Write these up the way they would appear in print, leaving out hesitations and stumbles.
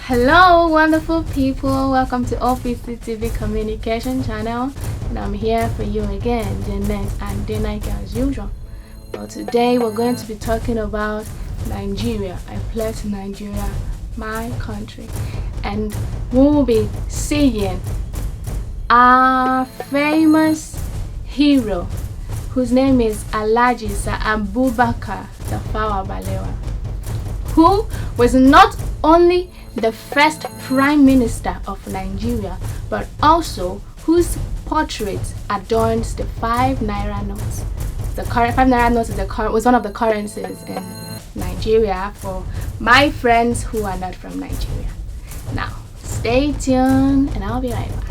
Hello wonderful people, welcome to OPC TV communication channel, and I'm here for you again, Janet and Denike as usual. Well, today we're going to be talking about Nigeria. I pledge Nigeria, my country, and we will be seeing our famous hero whose name is Alhaji Abubakar Tawafa Balewa, who was not only the first Prime Minister of Nigeria, but also whose portrait adorns the 5 naira notes. The current 5 naira notes was one of the currencies in Nigeria for my friends who are not from Nigeria. Now, stay tuned and I'll be right back.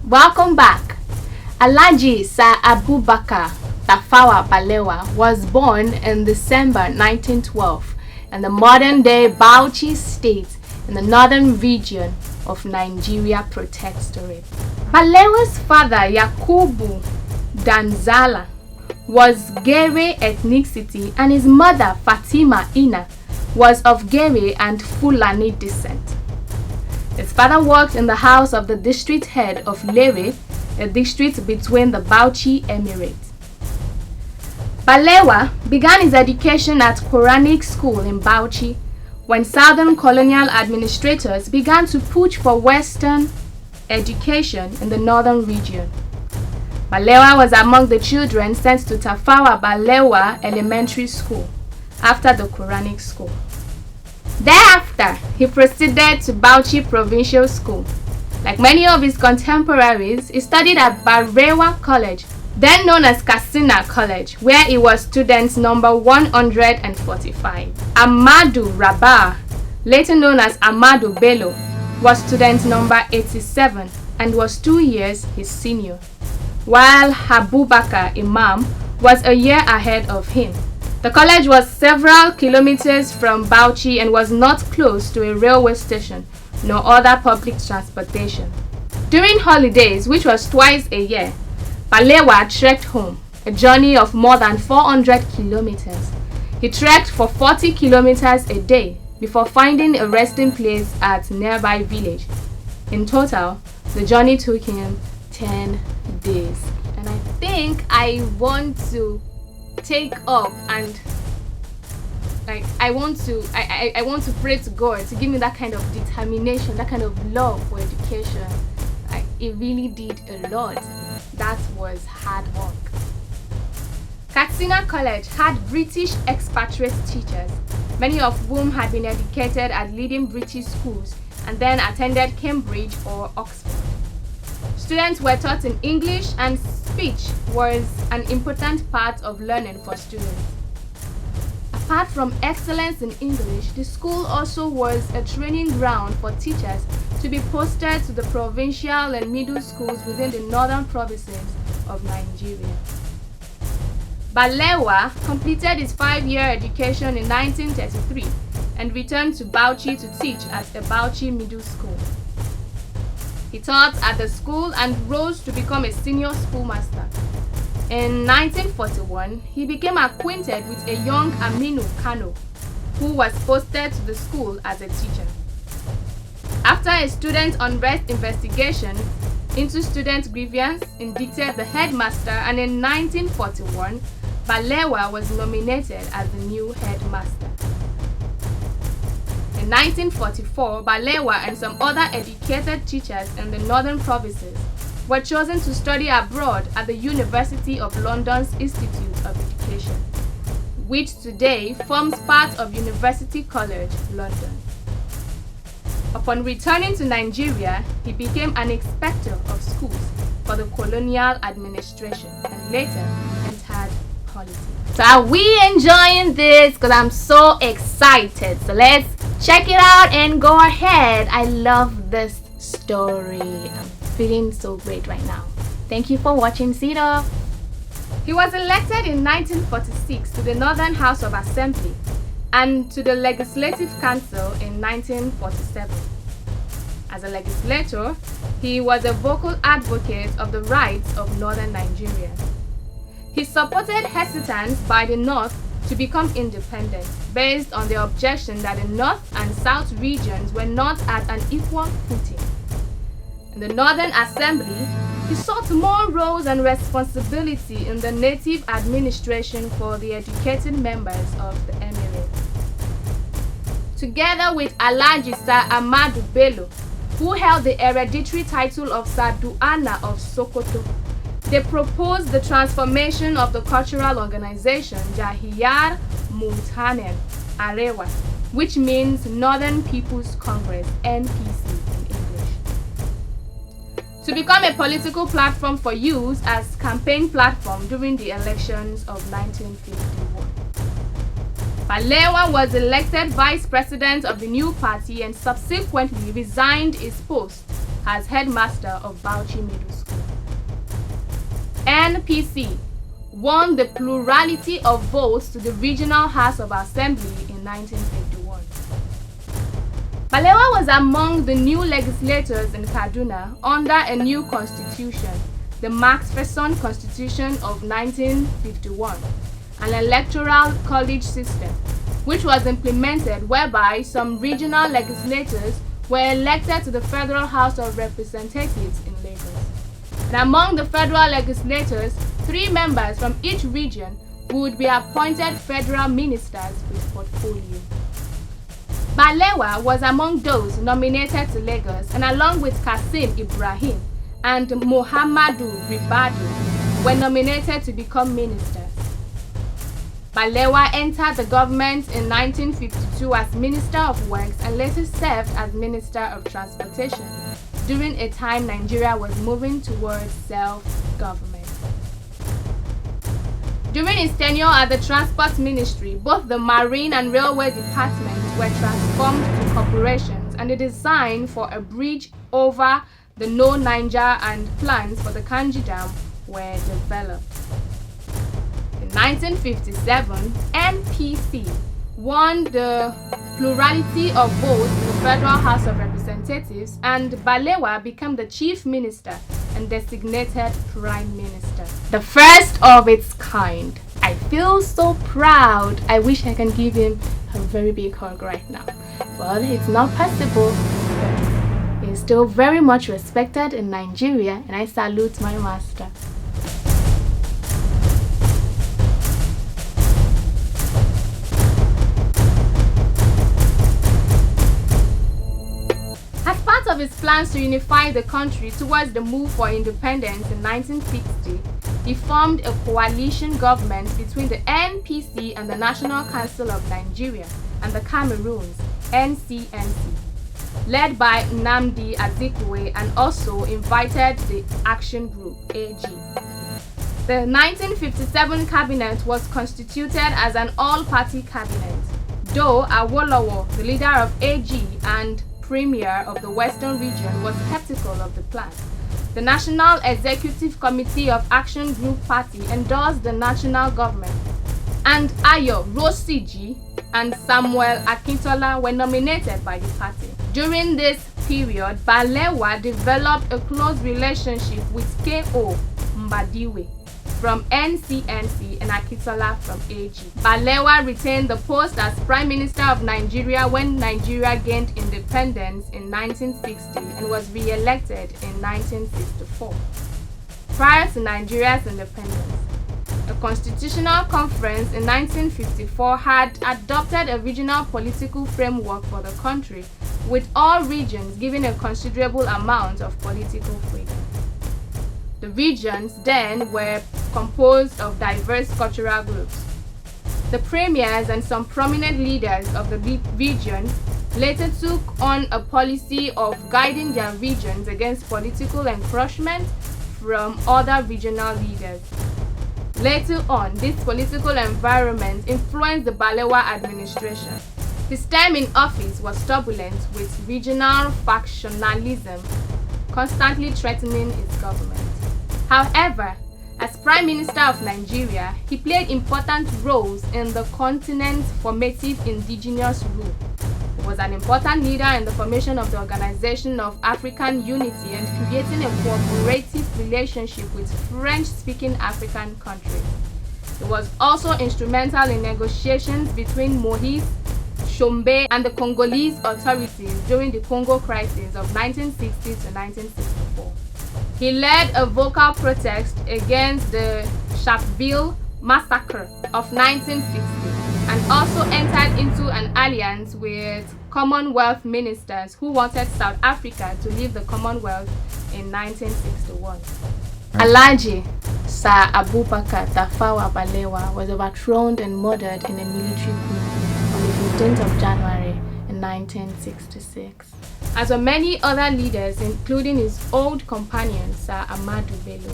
Welcome back. Alhaji Abubakar Tawafa Balewa was born in December 1912 in the modern-day Bauchi state in the northern region of Nigeria Protectorate. Balewa's father, Yakubu Danzala, was Gere ethnicity, and his mother, Fatima Ina, was of Gere and Fulani descent. His father worked in the house of the district head of Lere, a district between the Bauchi Emirate. Balewa began his education at Quranic school in Bauchi when southern colonial administrators began to push for Western education in the northern region. Balewa was among the children sent to Tawafa Balewa Elementary School after the Quranic school. Thereafter, he proceeded to Bauchi Provincial School. Like many of his contemporaries, he studied at Balewa College, then known as Katsina College, where he was student number 145. Amadu Rabah, later known as Amadu Bello, was student number 87 and was 2 years his senior, while Abubakar Imam was a year ahead of him. The college was several kilometers from Bauchi and was not close to a railway station nor other public transportation. During holidays, which was twice a year, Balewa trekked home, a journey of more than 400 kilometers. He trekked for 40 kilometers a day before finding a resting place at a nearby village. In total, the journey took him 10 days. And I think I want to take up and I want to pray to God to give me that kind of determination, that kind of love for education. It really did a lot. That was hard work. Katsina College had British expatriate teachers, many of whom had been educated at leading British schools and then attended Cambridge or Oxford. Students were taught in English, and speech was an important part of learning for students. Apart from excellence in English, the school also was a training ground for teachers to be posted to the provincial and middle schools within the northern provinces of Nigeria. Balewa completed his 5-year education in 1933 and returned to Bauchi to teach at the Bauchi Middle School. He taught at the school and rose to become a senior schoolmaster. In 1941, he became acquainted with a young Aminu Kano, who was posted to the school as a teacher. After a student unrest investigation into student grievance indicted the headmaster, and in 1941, Balewa was nominated as the new headmaster. In 1944, Balewa and some other educated teachers in the northern provinces were chosen to study abroad at the University of London's Institute of Education, which today forms part of University College London. Upon returning to Nigeria, he became an inspector of schools for the colonial administration and later entered politics. So are we enjoying this? Because I'm so excited. So let's check it out and go ahead. I love this story. I'm feeling so great right now. Thank you for watching. See you. He was elected in 1946 to the Northern House of Assembly and to the Legislative Council in 1947. As a legislator, he was a vocal advocate of the rights of northern Nigeria. He supported hesitance by the North to become independent, based on the objection that the North and South regions were not at an equal footing. In the Northern Assembly, he sought more roles and responsibility in the native administration for the educated members of the emirate. Together with Alhaji Sir Ahmadu Bello, who held the hereditary title of Saduana of Sokoto, they proposed the transformation of the cultural organization Jahiyar Mutanen Arewa, which means Northern People's Congress, NPC in English, to become a political platform for use as campaign platform during the elections of 1951. Balewa was elected vice president of the new party and subsequently resigned his post as headmaster of Bauchi Middle School. NPC won the plurality of votes to the Regional House of Assembly in 1951. Balewa was among the new legislators in Kaduna under a new constitution, the Macpherson Constitution of 1951, an electoral college system, which was implemented whereby some regional legislators were elected to the Federal House of Representatives in Lagos. And among the federal legislators, 3 members from each region would be appointed federal ministers with portfolio. Balewa was among those nominated to Lagos, and along with Kasim Ibrahim and Muhammadu Ribadu were nominated to become ministers. Balewa entered the government in 1952 as Minister of Works and later served as Minister of Transportation during a time Nigeria was moving towards self-government. During his tenure at the Transport Ministry, both the Marine and Railway departments were transformed to corporations, and the design for a bridge over the No Niger and plans for the Kanji Dam were developed. In 1957, NPC won the plurality of votes in the Federal House of Representatives, and Balewa became the Chief Minister and designated Prime Minister. The first of its kind. I feel so proud. I wish I can give him a very big hug right now. Well, it's not possible. But he's still very much respected in Nigeria, and I salute my master. Of his plans to unify the country towards the move for independence in 1960, he formed a coalition government between the NPC and the National Council of Nigeria and the Cameroons, NCNC, led by Nnamdi Azikiwe, and also invited the Action Group, AG. The 1957 cabinet was constituted as an all-party cabinet, though Awolowo, the leader of AG and Premier of the Western region, was skeptical of the plan. The National Executive Committee of Action Group Party endorsed the national government, and Ayo Rosiji and Samuel Akintola were nominated by the party. During this period, Balewa developed a close relationship with K.O. Mbadiwe from NCNC and Akintola from AG. Balewa retained the post as Prime Minister of Nigeria when Nigeria gained independence in 1960 and was re-elected in 1964. Prior to Nigeria's independence, a constitutional conference in 1954 had adopted a regional political framework for the country, with all regions given a considerable amount of political freedom. The regions then were composed of diverse cultural groups. The premiers and some prominent leaders of the regions later took on a policy of guiding their regions against political encroachment from other regional leaders. Later on, this political environment influenced the Balewa administration. His time in office was turbulent, with regional factionalism constantly threatening its government. However, as Prime Minister of Nigeria, he played important roles in the continent's formative indigenous rule. He was was an important leader in the formation of the Organization of African Unity and creating a cooperative relationship with French-speaking African countries. He was also instrumental in negotiations between Moïse Tshombe and the Congolese authorities during the Congo crisis of 1960 to 1964. He led a vocal protest against the Sharpeville massacre of 1960 and also entered into an alliance with Commonwealth ministers who wanted South Africa to leave the Commonwealth in 1961. Alhaji Sir Abubakar Tafawa Balewa was overthrown and murdered in a military coup on the 15th of January in 1966. As were many other leaders, including his old companion Sir Ahmadu Bello.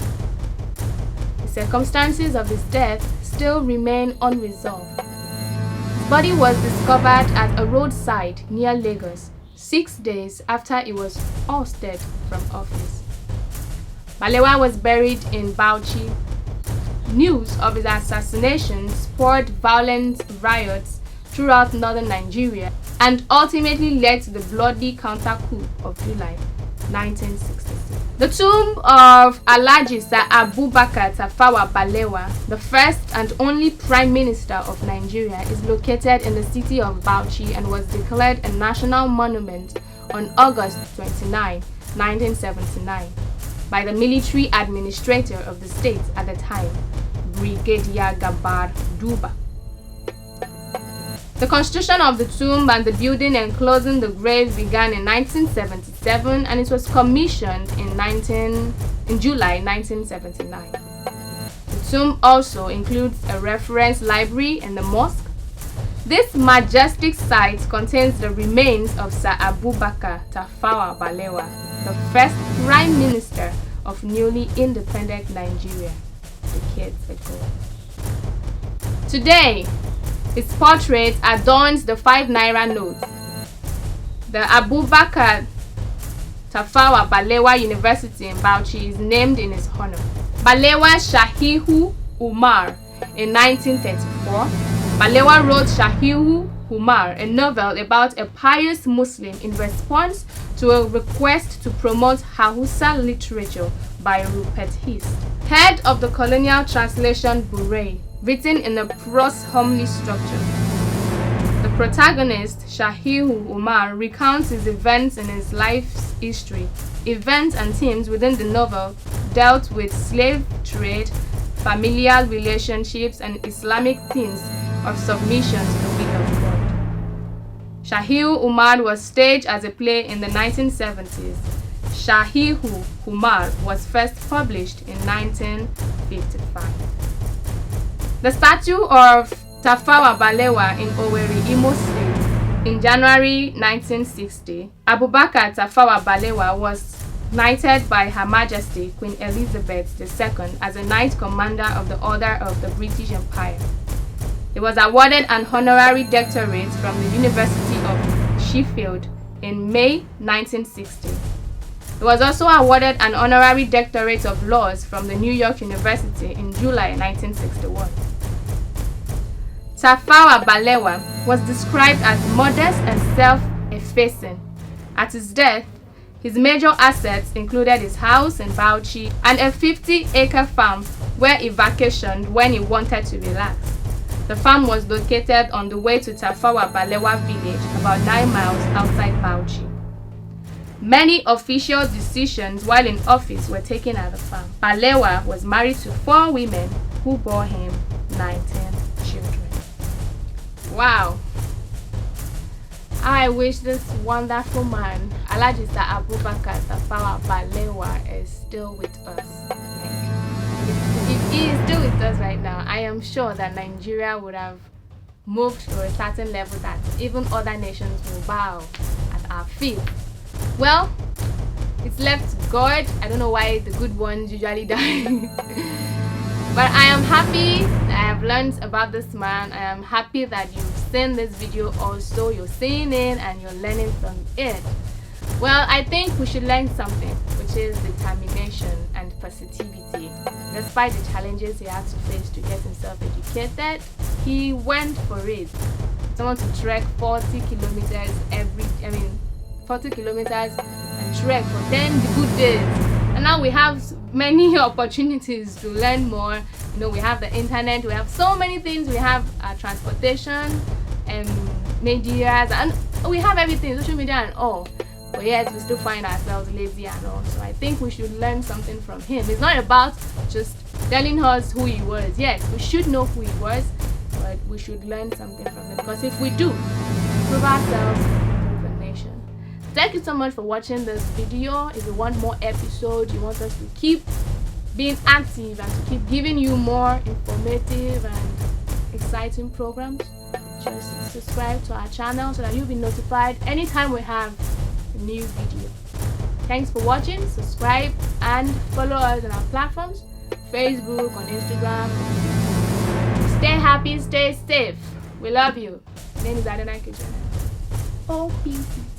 The circumstances of his death still remain unresolved. His body was discovered at a roadside near Lagos 6 days after he was ousted from office. Balewa was buried in Bauchi. News of his assassination spurred violent riots throughout northern Nigeria and ultimately led to the bloody counter-coup of July 1966. The tomb of Alhaji Sir Abubakar Tafawa Balewa, the first and only Prime Minister of Nigeria, is located in the city of Bauchi and was declared a national monument on August 29, 1979, by the military administrator of the state at the time, Brigadier Gabar Duba. The construction of the tomb and the building enclosing the grave began in 1977 and it was commissioned in July 1979. The tomb also includes a reference library and the mosque. This majestic site contains the remains of Sir Abubakar Tafawa Balewa, the first Prime Minister of newly independent Nigeria decades ago. Today, his portrait adorns the 5 naira note. The Abubakar Tafawa Balewa University in Bauchi is named in his honor. Balewa Shahihu Umar in 1934. Balewa wrote Shahihu Umar, a novel about a pious Muslim in response to a request to promote Hausa literature by Rupert Hist, head of the Colonial Translation Bureau, written in a prose homily structure. The protagonist, Shahihu Umar, recounts his events in his life's history. Events and themes within the novel dealt with slave trade, familial relationships, and Islamic themes of submission to the will of God. Shahihu Umar was staged as a play in the 1970s. Shahihu Umar was first published in 1955. The statue of Tafawa Balewa in Owerri, Imo State, in January 1960, Abubakar Tafawa Balewa was knighted by Her Majesty Queen Elizabeth II as a Knight Commander of the Order of the British Empire. He was awarded an honorary doctorate from the University of Sheffield in May 1960. He was also awarded an honorary doctorate of laws from the New York University in July 1961. Tafawa Balewa was described as modest and self-effacing. At his death, his major assets included his house in Bauchi and a 50-acre farm where he vacationed when he wanted to relax. The farm was located on the way to Tafawa Balewa village, about 9 miles outside Bauchi. Many official decisions while in office were taken at the farm. Balewa was married to 4 women who bore him 19 children. Wow! I wish this wonderful man, Alhaji Sir Abubakar Tafawa Balewa, is still with us. If he is still with us right now, I am sure that Nigeria would have moved to a certain level that even other nations will bow at our feet. Well, it's left to God. I don't know why the good ones usually die. But I am happy that I have learned about this man. I am happy that you've seen this video also. You're seeing it and you're learning from it. Well, I think we should learn something, which is determination and positivity. Despite the challenges he had to face to get himself educated, he went for it. someone to trek 40 kilometers 40 kilometers and trek for 10 good days. And now we have many opportunities to learn more. You know, we have the internet, we have so many things, we have transportation and media, and we have everything, social media and all. But yet we still find ourselves lazy and all. So I think we should learn something from him. It's not about just telling us who he was. Yes, we should know who he was, but we should learn something from him. Because if we do, improve ourselves, improve the nation. Thank you so much for watching this video. If you want more episodes, you want us to keep being active and to keep giving you more informative and exciting programs, just subscribe to our channel so that you'll be notified anytime we have a new video. Thanks for watching. Subscribe and follow us on our platforms, Facebook, on Instagram. Stay happy, stay safe. We love you. My name is Adonai Kitchen. OPC.